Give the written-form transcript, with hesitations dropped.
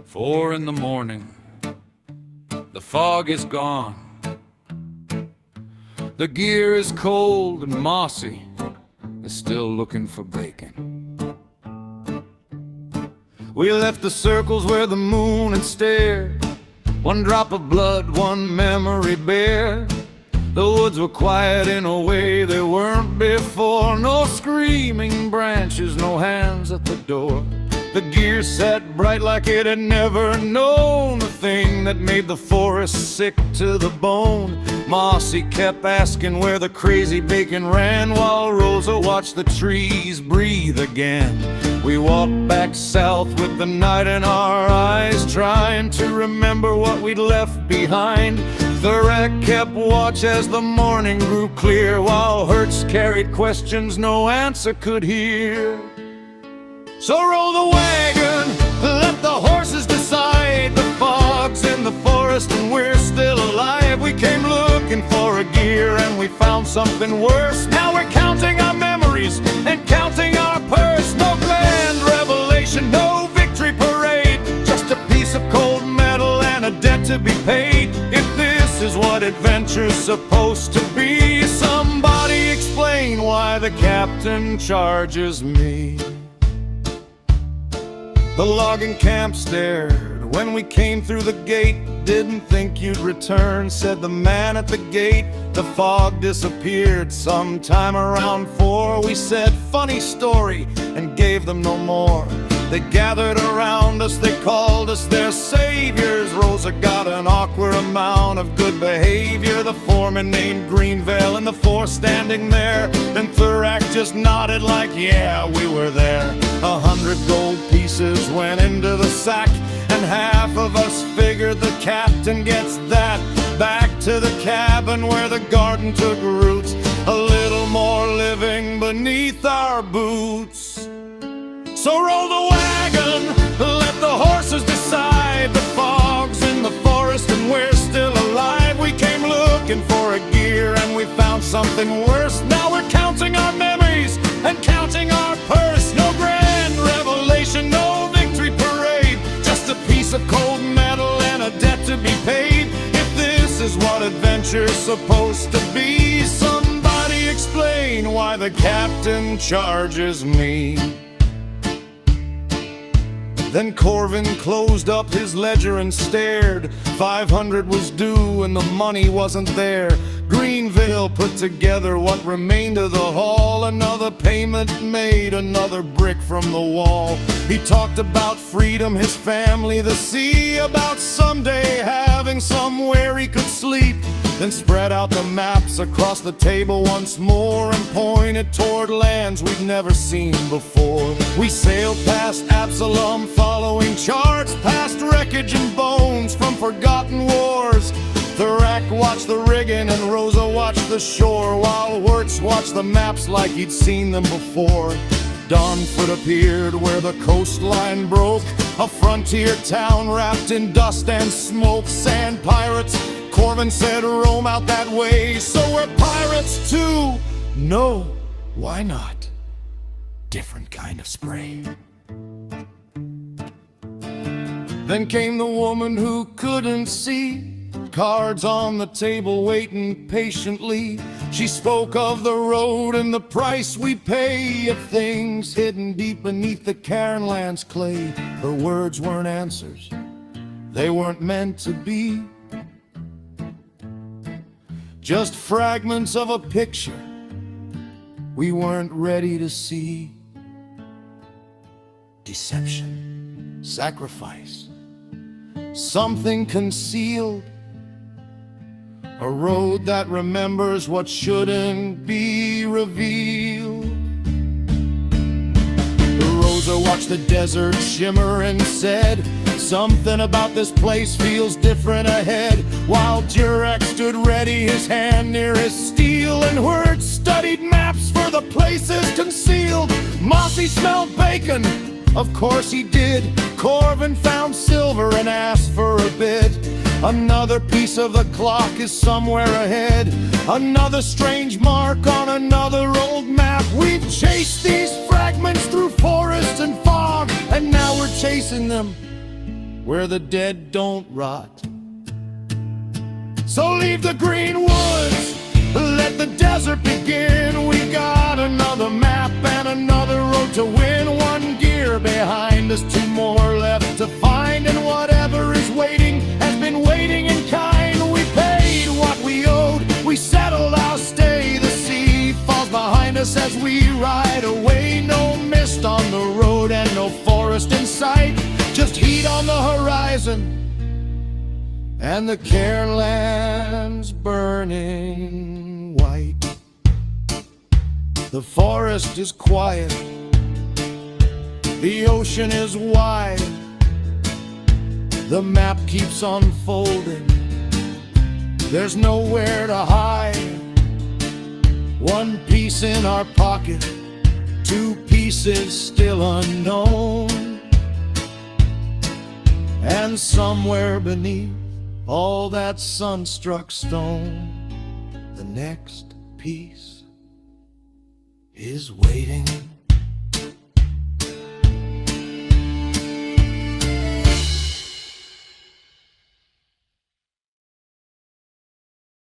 4 in the morning, the fog is gone. The gear is cold and Mossy is still looking for bacon. We left the circles where the moon had stared, one drop of blood, one memory bare. The woods were quiet in a way they weren't before. No screaming branches, no hands at the door. The gear sat bright like it had never known the thing that made the forest sick to the bone. Mossy kept asking where the crazy bacon ran, while Rosa watched the trees breathe again. We walked back south with the night in our eyes, trying to remember what we'd left behind. The wreck kept watch as the morning grew clear, while Huurtz carried questions no answer could hear. So roll the wagon, let the horses decide. The fog's in the forest and we're still alive. We came looking for a gear and we found something worse. Now we're counting our memories and counting our purse. No grand revelation, no victory parade, just a piece of cold metal and a debt to be paid. If this is what adventure's supposed to be, somebody explain why the captain charges me. The logging camp stared when we came through the gate. Didn't think you'd return, said the man at the gate. The fog disappeared sometime around 4. We said funny story and gave them no more. They gathered around us, they called us their saviors. Rosa got an awkward amount of good behavior. The foreman named Greenveil and the 4 standing there. Then Thurak just nodded like, yeah, we were there. 100 gold pieces went into the sack, and half of us figured the captain gets that. Back to the cabin where the garden took roots, a little more living beneath our boots. So roll the wagon, let the horses decide. The fog's in the forest and we're still alive. We came looking for a gear and we found something worse. Now we're counting our memories and counting our purse. No grand revelation, no victory parade, just a piece of cold metal and a debt to be paid. If this is what adventure's supposed to be, somebody explain why the captain charges me. Then Corvin closed up his ledger and stared. 500 was due and the money wasn't there. Greenveil put together what remained of the haul. Another payment made, another brick from the wall. He talked about freedom, his family, the sea, about someday having somewhere he could sleep. Then spread out the maps across the table once more and pointed toward lands we'd never seen before. We sailed past Absalom, following charts, past wreckage and bones from forgotten wars. Thurak watched the rigging and Rosa watched the shore, while Huurtz watched the maps like he'd seen them before. Dawnfoot appeared where the coastline broke, a frontier town wrapped in dust and smoke. Sand pirates, Corvin said, roam out that way. So we're pirates too. No, why not? Different kind of spray. Then came the woman who couldn't see, cards on the table waiting patiently. She spoke of the road and the price we pay, of things hidden deep beneath the Cairnland's clay. Her words weren't answers, they weren't meant to be, just fragments of a picture we weren't ready to see. Deception, sacrifice, something concealed, a road that remembers what shouldn't be revealed. Rosa watched the desert shimmer and said, something about this place feels different ahead. While Durex stood ready, his hand near his steel, and Huurtz studied maps for the places concealed. Mossy smelled bacon, of course he did. Corvin found silver and asked for a bid. Another piece of the clock is somewhere ahead, another strange mark on another old map. We've chased these fragments through forest and fog, and now we're chasing them where the dead don't rot. So leave the green woods, let the desert begin. We got another map and another road to win. One gear behind us, two more left to find. And whatever is waiting has been waiting in kind. We paid what we owed, we settled our stay. The sea falls behind us as we ride away. No mist on the road and no forest in sight, just heat on the horizon and the carelands burning white. The forest is quiet, the ocean is wide. The map keeps unfolding, there's nowhere to hide. One piece in our pocket, two pieces still unknown. And somewhere beneath all that sun-struck stone, the next piece is waiting.